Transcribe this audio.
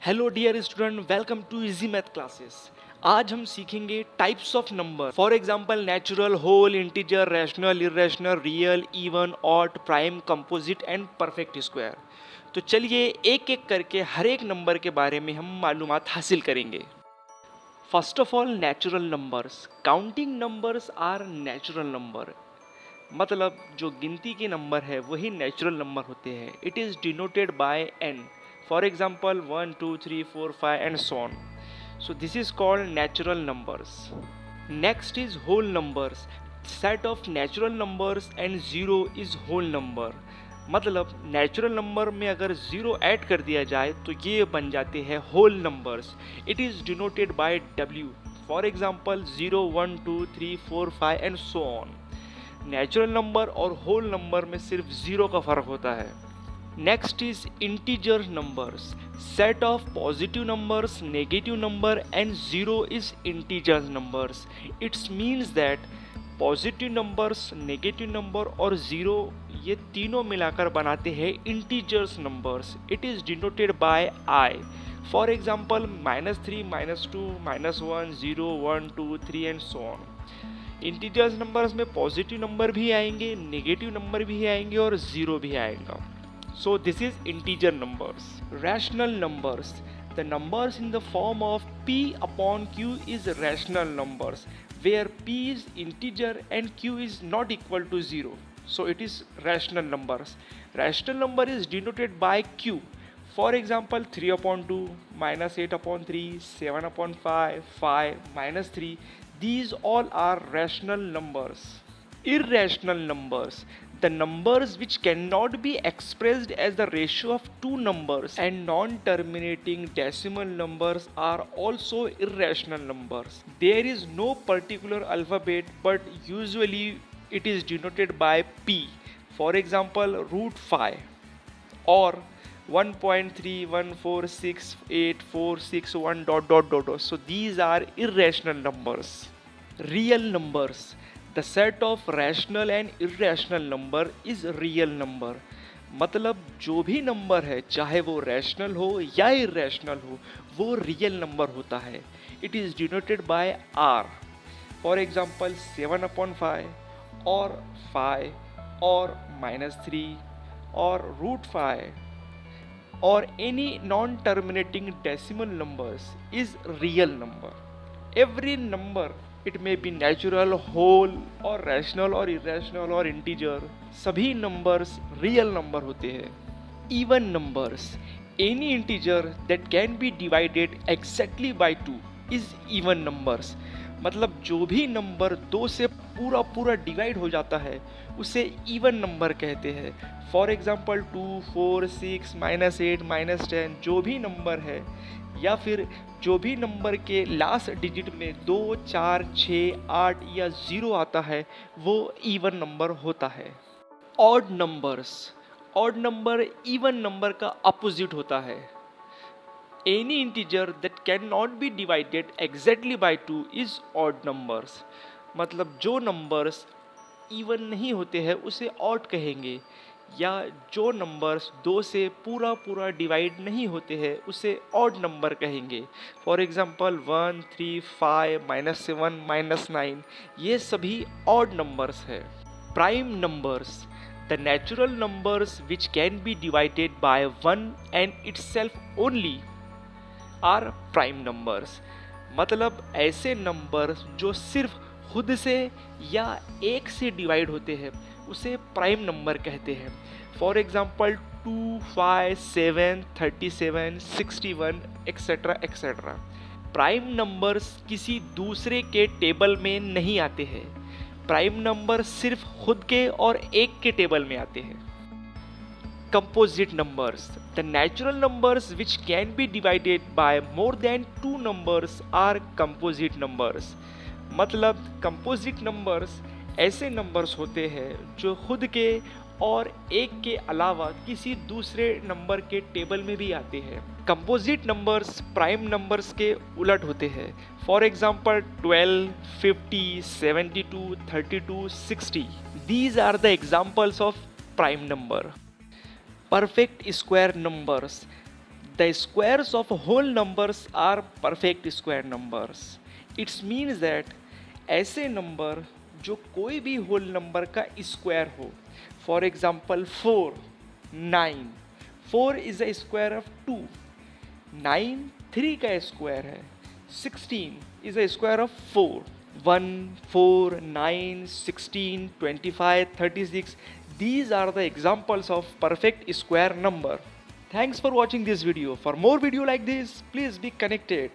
Hello dear student, welcome to easy math classes. आज हम सीखेंगे types of number. For example natural, whole, integer, rational, irrational, real, even, odd, prime, composite and perfect square. तो चलिए एक एक करके हर एक नंबर के बारे में हम मालूमात हासिल करेंगे। First of all natural numbers. Counting numbers are natural number. मतलब जो गिनती के नंबर है वही नेचुरल नंबर होते हैं। It is denoted bye n. For example 1 2 3 4 5 and so on. So this is called natural numbers. Next is whole numbers. Set of natural numbers and zero is whole number. मतलब natural number में अगर zero add कर दिया जाए तो ये बन जाते हैं whole numbers. It is denoted by w. For example 0 1 2 3 4 5 and so on. Natural number और होल नंबर में सिर्फ ज़ीरो का फ़र्क होता है। Next is integer numbers. Set of positive numbers, negative number and zero is integer numbers. It's means that positive numbers, negative number और zero ये तीनों मिलाकर बनाते हैं integers numbers. It is denoted by I. For example -3 -2 -1 0 1 2 3 and so on. Integers numbers में positive number भी आएंगे, negative number भी आएंगे और ज़ीरो भी आएगा। So this is integer numbers. Rational numbers. The numbers in the form of p upon q is rational numbers where p is integer and q is not equal to zero, so it is rational numbers. Rational number is denoted by q. For example 3/2 -8/3 7/5 5 -3. These all are rational numbers. Irrational numbers. The numbers which cannot be expressed as the ratio of two numbers and non-terminating decimal numbers are also irrational numbers. There is no particular alphabet, but usually it is denoted by P. For example, √5 or 1.3146846 So these are irrational numbers. Real numbers. The set of rational and irrational number is real number. मतलब जो भी number है चाहे वो rational हो या irrational हो वो रियल नंबर होता है। It is denoted bye r. For example 7/5 और 5 और -3 और √5 or any non-terminating decimal numbers is real number. Every number, it may be natural, whole or rational or irrational or integer, सभी numbers real number होते हैं। Even numbers. Any integer that can be divided exactly by 2 is even numbers. मतलब जो भी number 2 से पूरा पूरा divide हो जाता है उसे इवन नंबर कहते हैं। फॉर एग्जाम्पल 2 4 6 -8 -10 जो भी नंबर है, या फिर जो भी नंबर के लास्ट डिजिट में 2 4 6 8 या 0 आता है वो इवन नंबर होता है। Odd numbers. Odd number even number का अपोजिट होता है। Any integer that cannot be divided exactly by 2 is odd numbers. मतलब जो नंबर्स इवन नहीं होते हैं उसे ऑड कहेंगे, या जो नंबर्स 2 से पूरा पूरा डिवाइड नहीं होते हैं उसे ऑड नंबर कहेंगे। फॉर एग्जांपल 1 3 5 -7 -9 ये सभी ऑड नंबर्स है। Prime numbers. The natural numbers which can be divided by 1 and itself only are prime numbers. मतलब ऐसे नंबर जो सिर्फ खुद से या एक से डिवाइड होते हैं उसे प्राइम नंबर कहते हैं। For example 2 5 7 37 61 etcetera etcetera. Prime numbers किसी दूसरे के टेबल में नहीं आते हैं। प्राइम नंबर सिर्फ खुद के और एक के टेबल में आते हैं। Composite numbers. The natural numbers which can be divided by more than 2 numbers are composite numbers. मतलब composite numbers ऐसे numbers होते हैं जो खुद के और एक के अलावा किसी दूसरे नंबर के टेबल में भी आते हैं। Composite numbers प्राइम नंबर्स के उलट होते हैं। For example 12 50 72 32 60 These are the examples of prime number. Perfect square numbers. The squares of whole numbers are perfect square numbers. It means that ऐसे नंबर जो कोई भी होल नंबर का square हो, for example 4, 9, 4 is a square of 2, 9 3 का square है, 16 is a square of 4, 1, 4, 9, 16, 25, 36. These are the examples of perfect square number. Thanks for watching this video. For more video like this, please be connected.